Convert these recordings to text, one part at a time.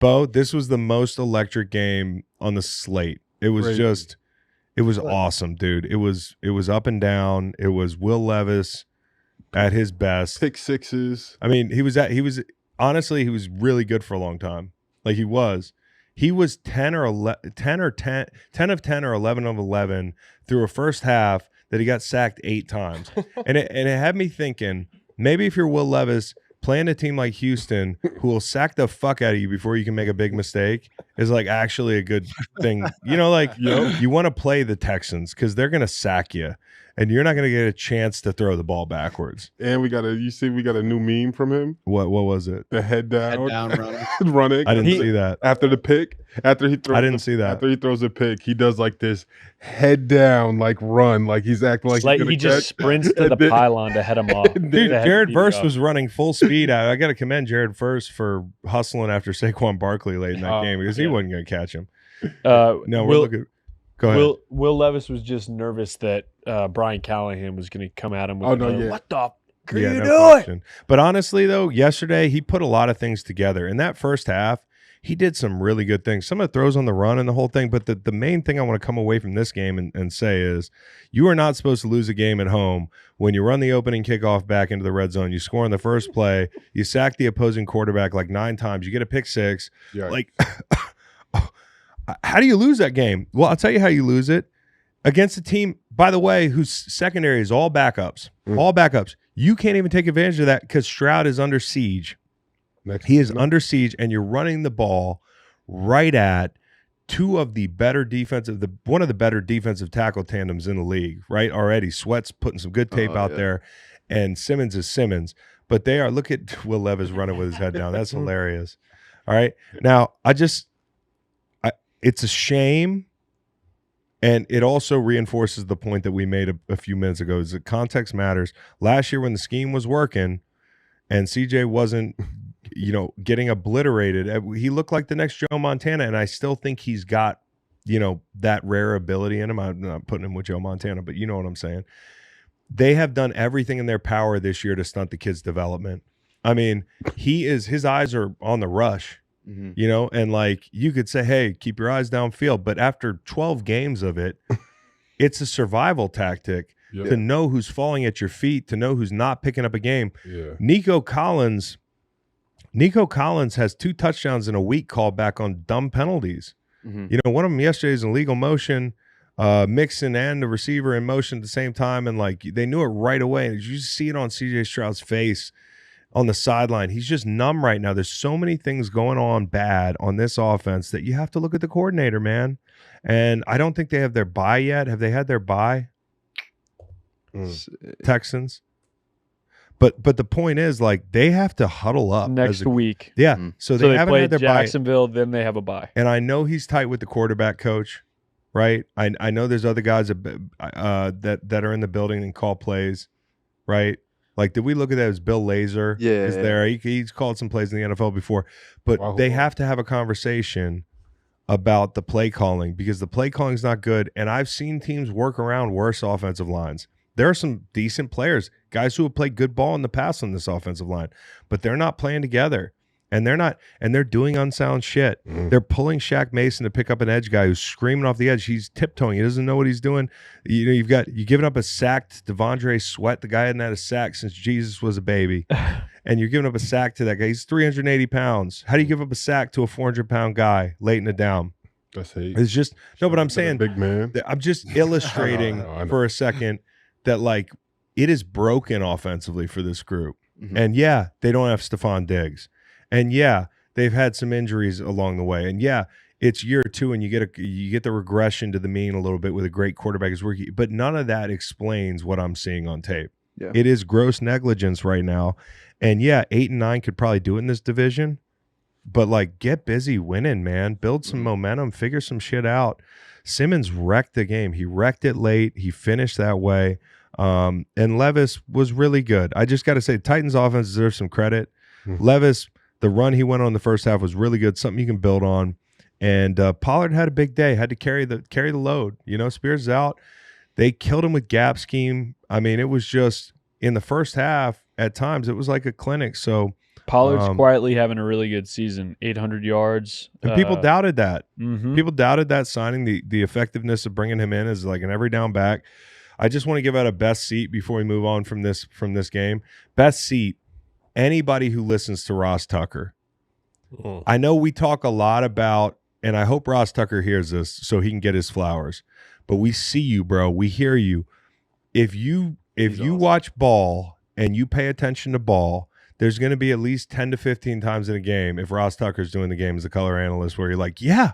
Bo, this was the most electric game on the slate. It was just, it was awesome, dude. It was up and down. It was Will Levis at his best. Pick sixes. I mean, honestly, he was really good for a long time. Like he was 10 of 10 or 11 of 11 through a first half that he got sacked 8 times. and it had me thinking, maybe if you're Will Levis playing a team like Houston who will sack the fuck out of you before you can make a big mistake is like actually a good thing. You know, like you want to play the Texans because they're going to sack you and you're not going to get a chance to throw the ball backwards. And we got a new meme from him. What was it? The head down running. running. I didn't see that. After the pick, I didn't see that. After he throws a pick, he does like this head down, like run, like he's acting like he just sprints to the pylon to head him off. Dude, Jared Verse was running full speed. I got to commend Jared Verse for hustling after Saquon Barkley late in that game because he wasn't going to catch him. No, we're looking. Go ahead. Will Levis was just nervous that Brian Callahan was going to come at him with what the f are you doing? But honestly, though, yesterday he put a lot of things together. In that first half, he did some really good things. Some of the throws on the run and the whole thing. But the main thing I want to come away from this game and say is you are not supposed to lose a game at home when you run the opening kickoff back into the red zone. You score on the first play. You sack the opposing quarterback like 9 times. You get a pick 6. Yeah. Like, how do you lose that game? Well, I'll tell you how you lose it. Against a team, by the way, whose secondary is all backups. All backups. You can't even take advantage of that because Stroud is under siege. He is under siege, and you're running the ball right at one of the better defensive tackle tandems in the league, right? Already. Sweat's putting some good tape out there, and Simmons is Simmons. But they are, look at Will Levis running with his head down. That's hilarious. All right. Now, it's a shame, and it also reinforces the point that we made a few minutes ago, is that context matters. Last year when the scheme was working and CJ wasn't, getting obliterated, he looked like the next Joe Montana, and I still think he's got, that rare ability in him. I'm not putting him with Joe Montana, but you know what I'm saying. They have done everything in their power this year to stunt the kid's development. I mean, his eyes are on the rush. And like you could say, hey, keep your eyes downfield. But after 12 games of it, it's a survival tactic to know who's falling at your feet, to know who's not picking up a game. Yeah. Nico Collins has 2 touchdowns in a week called back on dumb penalties. One of them yesterday is in legal motion, Mixon and the receiver in motion at the same time. And like they knew it right away. And you see it on CJ Stroud's face on the sideline. He's just numb right now. There's so many things going on bad on this offense that you have to look at the coordinator, man. And I don't think they have their bye yet. Have they had their bye? Texans. But the point is, like, they have to huddle up next week. Yeah. So they haven't play had their Jacksonville, bye. then they have a bye. And I know he's tight with the quarterback coach, right? I know there's other guys that are in the building and call plays, right? Like, did we look at that as Bill Lazor is there? He's called some plays in the NFL before. But they have to have a conversation about the play calling because the play calling is not good. And I've seen teams work around worse offensive lines. There are some decent players, guys who have played good ball in the past on this offensive line, but they're not playing together. And they're doing unsound shit. They're pulling Shaq Mason to pick up an edge guy who's screaming off the edge. He's tiptoeing. He doesn't know what he's doing. You've given up a sack to Devondre Sweat. The guy hadn't had a sack since Jesus was a baby. And you're giving up a sack to that guy. He's 380 pounds. How do you give up a sack to a 400-pound guy late in the down? That's hate. It's just no, but I'm saying big man. I'm just illustrating I know. For a second that like it is broken offensively for this group. And yeah, they don't have Stephon Diggs. And yeah, they've had some injuries along the way. And yeah, it's year 2 and you get the regression to the mean a little bit with a great quarterback as rookie. But none of that explains what I'm seeing on tape. Yeah. It is gross negligence right now. And yeah, 8 and 9 could probably do it in this division. But like, get busy winning, man. Build some momentum. Figure some shit out. Simmons wrecked the game. He wrecked it late. He finished that way. And Levis was really good. I just got to say, Titans offense deserves some credit. Levis, the run he went on the first half was really good, something you can build on. And Pollard had a big day, had to carry the load. Spears is out. They killed him with gap scheme. I mean, it was just in the first half, at times, it was like a clinic. So Pollard's quietly having a really good season, 800 yards. And people doubted that. Mm-hmm. People doubted that signing, the effectiveness of bringing him in as like an every down back. I just want to give out a best seat before we move on from this game. Best seat, anybody who listens to Ross Tucker. I know we talk a lot about, and I hope Ross Tucker hears this so he can get his flowers, but we see you, bro. We hear you. If you awesome. Watch ball and you pay attention to ball, there's going to be at least 10 to 15 times in a game, if Ross Tucker's doing the game as a color analyst, where you're like, yeah,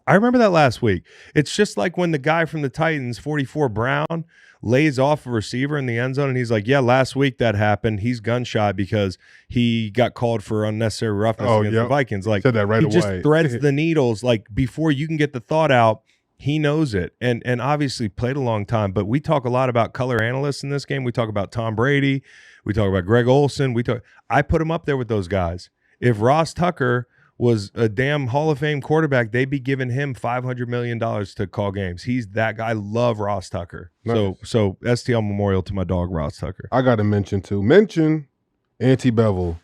I remember that last week. It's just like when the guy from the Titans, 44 Brown, lays off a receiver in the end zone, and he's like, yeah, last week that happened. He's gunshot because he got called for unnecessary roughness against the Vikings. Like, said that right away. He just threads the needles. Like, before you can get the thought out, he knows it. And obviously played a long time. But we talk a lot about color analysts in this game. We talk about Tom Brady. We talk about Greg Olsen. I put him up there with those guys. If Ross Tucker was a damn Hall of Fame quarterback, they'd be giving him $500 million to call games. He's that guy. I love Ross Tucker. Nice. So STL memorial to my dog, Ross Tucker. I got to mention Auntie Bevel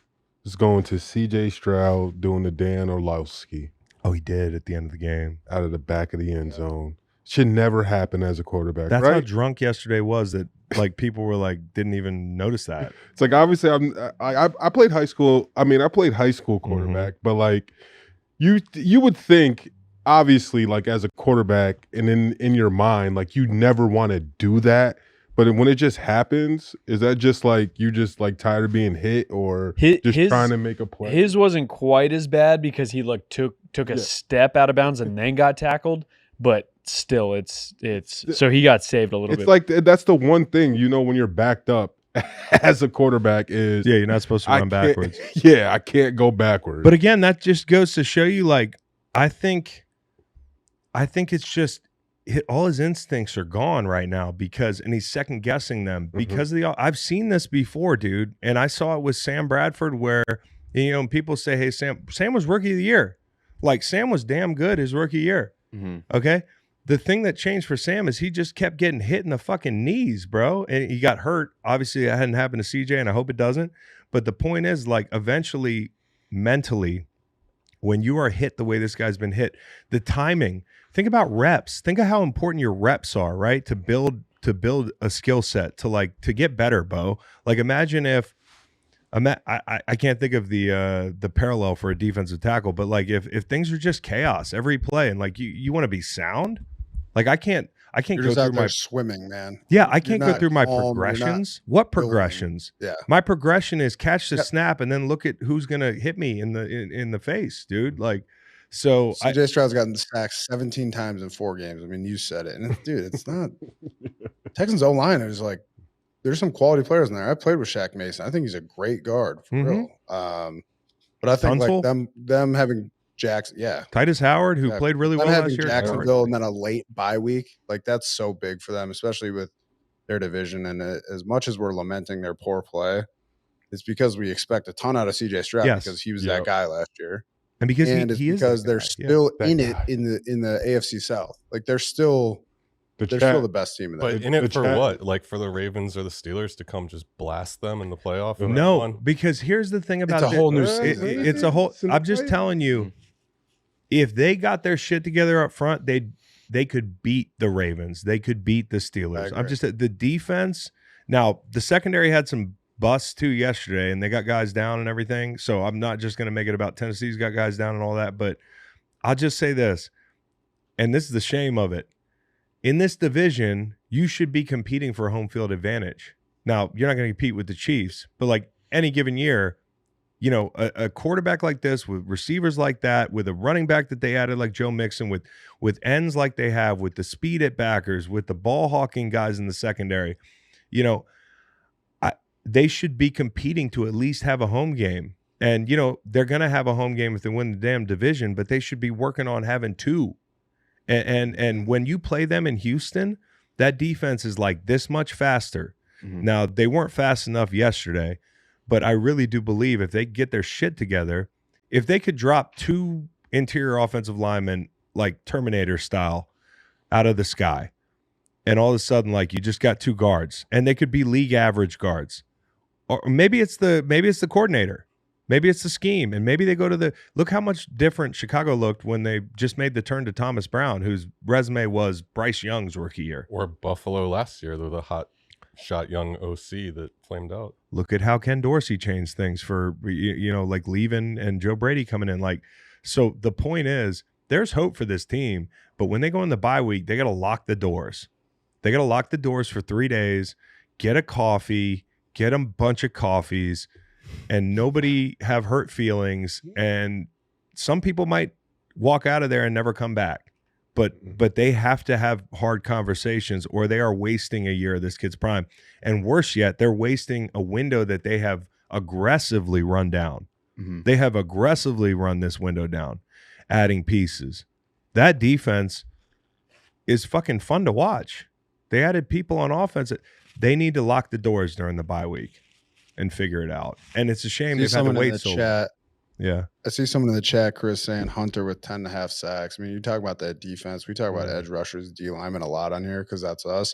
is going to CJ Stroud doing the Dan Orlowski. Oh, he did at the end of the game. Out of the back of the end zone. Should never happen as a quarterback. That's right? how drunk yesterday was that like people were like didn't even notice that. It's like, obviously I played high school. I mean, I played high school quarterback, but like you would think, obviously, like as a quarterback and in your mind, like you never want to do that. But when it just happens, is that just like you just like tired of being hit, or just trying to make a play? His wasn't quite as bad because he like took a step out of bounds and then got tackled, but still it's so he got saved a little bit. It's like that's the one thing, when you're backed up as a quarterback is you're not supposed to run backwards. Yeah, I can't go backwards. But again, that just goes to show you, like, I think it's just all his instincts are gone right now and he's second guessing them because of I've seen this before, dude, and I saw it with Sam Bradford where people say, hey, Sam was rookie of the year. Like, Sam was damn good his rookie year. Okay. The thing that changed for Sam is he just kept getting hit in the fucking knees, bro. And he got hurt. Obviously, that hadn't happened to CJ, and I hope it doesn't. But the point is, like, eventually, mentally, when you are hit the way this guy's been hit, the timing, think about reps. Think of how important your reps are, right? To build a skill set, to get better, Bo. Like, imagine if, I can't think of the parallel for a defensive tackle, but like if things are just chaos every play and like you want to be sound, like I can't you're go just through out there my swimming, man. Yeah, I can't go through my progressions. What progressions? Yeah, my progression is catch the snap and then look at who's gonna hit me in the face, dude. Like, so CJ Stroud's gotten sacked 17 times in 4 games. I mean, you said it, and dude, it's not Texans O-line is like. There's some quality players in there. I played with Shaq Mason. I think he's a great guard for real. But I think Tunsil? like them having Jackson, Titus Howard, who played really well last year. Jacksonville and then a late bye week, like that's so big for them, especially with their division. And as much as we're lamenting their poor play, it's because we expect a ton out of CJ Stroud because he was that guy last year, and because because they're still in it in the AFC South. Like they're still the best team in that. But in it for what? Like for the Ravens or the Steelers to come just blast them in the playoff? No, because here's the thing about it's a whole new season. It's a whole. I'm just telling you, if they got their shit together up front, they could beat the Ravens. They could beat the Steelers. I'm just the defense. Now the secondary had some busts too yesterday, and they got guys down and everything. So I'm not just going to make it about Tennessee's got guys down and all that, but I'll just say this, and this is the shame of it. In this division, you should be competing for a home field advantage. Now, you're not going to compete with the Chiefs, but like any given year, a quarterback like this with receivers like that, with a running back that they added like Joe Mixon, with ends like they have, with the speed at backers, with the ball hawking guys in the secondary, they should be competing to at least have a home game. And, they're going to have a home game if they win the damn division, but they should be working on having 2. And when you play them in Houston, that defense is like this much faster. Now, they weren't fast enough yesterday, but I really do believe if they get their shit together, if they could drop 2 interior offensive linemen like Terminator style out of the sky, and all of a sudden, like, you just got 2 guards, and they could be league average guards. Or maybe it's the coordinator. Maybe it's the scheme, and maybe they go to the look how much different Chicago looked when they just made the turn to Thomas Brown, whose resume was Bryce Young's rookie year. Or Buffalo last year, with a hot shot young OC that flamed out. Look at how Ken Dorsey changed things for, like leaving and Joe Brady coming in. Like, so the point is, there's hope for this team, but when they go in the bye week, they got to lock the doors. They got to lock the doors for 3 days, get a coffee, get a bunch of coffees, and nobody have hurt feelings. And some people might walk out of there and never come back. But they have to have hard conversations, or they are wasting a year of this kid's prime. And worse yet, they're wasting a window that they have aggressively run down. Mm-hmm. They have aggressively run this window down, adding pieces. That defense is fucking fun to watch. They added people on offense. They need to lock the doors during the bye week and figure it out. And it's a shame they've had to wait so long. Yeah. I see someone in the chat, Chris, saying Hunter with 10.5 sacks. I mean, you talk about that defense. We talk about edge rushers, D linemen a lot on here because that's us.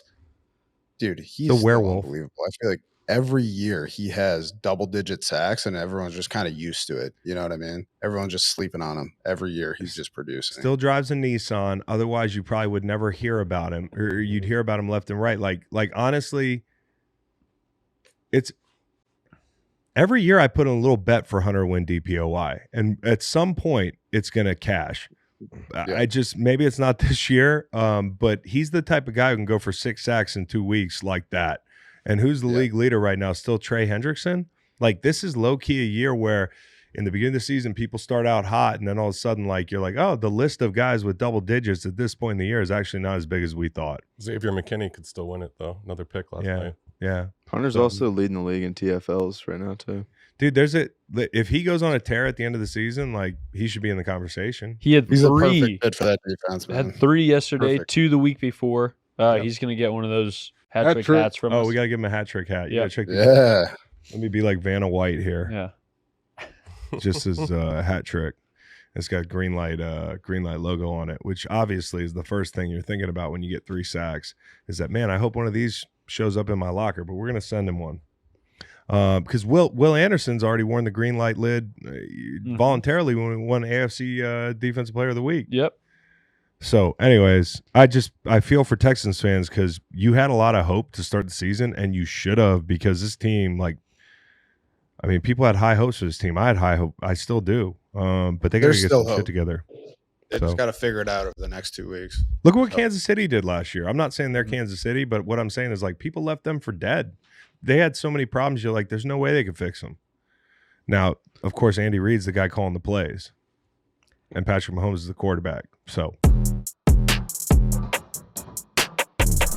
Dude, he's the werewolf. Unbelievable. I feel like every year he has double-digit sacks, and everyone's just kind of used to it. You know what I mean? Everyone's just sleeping on him. Every year he's just producing. Still drives a Nissan. Otherwise, you probably would never hear about him, or you'd hear about him left and right. Like honestly, it's every year I put in a little bet for Hunter win DPOY, and at some point it's going to cash. Yeah. Maybe it's not this year, but he's the type of guy who can go for 6 sacks in 2 weeks like that. And who's the league leader right now? Still Trey Hendrickson? Like, this is low-key a year where in the beginning of the season people start out hot, and then all of a sudden, like, you're like, oh, the list of guys with double digits at this point in the year is actually not as big as we thought. Xavier McKinney could still win it, though. Another pick last night. Yeah. Hunter's also leading the league in TFLs right now, too. Dude, if he goes on a tear at the end of the season, like, he should be in the conversation. He had He's 3. a perfect fit for that defense, man. Had 3 yesterday, Perfect. 2 the week before. He's going to get one of those hat trick hats from us. We got to give him a hat trick hat. You gotta check Let me be like Vanna White here. Yeah. Just as a hat trick. It's got green light logo on it, which obviously is the first thing you're thinking about when you get 3 sacks. Is that, man, I hope one of these shows up in my locker, but we're gonna send him one. Because Will Anderson's already worn the green light lid voluntarily when we won AFC Defensive Player of the Week. Yep. So, anyways, I feel for Texans fans because you had a lot of hope to start the season, and you should have, because this team, like, I mean, people had high hopes for this team. I had high hope. I still do. But they got to get some shit together. They just got to figure it out over the next 2 weeks. Look at what Kansas City did last year. I'm not saying they're Kansas City, but what I'm saying is, like, people left them for dead. They had so many problems. You're like, there's no way they could fix them. Now, of course, Andy Reid's the guy calling the plays, and Patrick Mahomes is the quarterback. So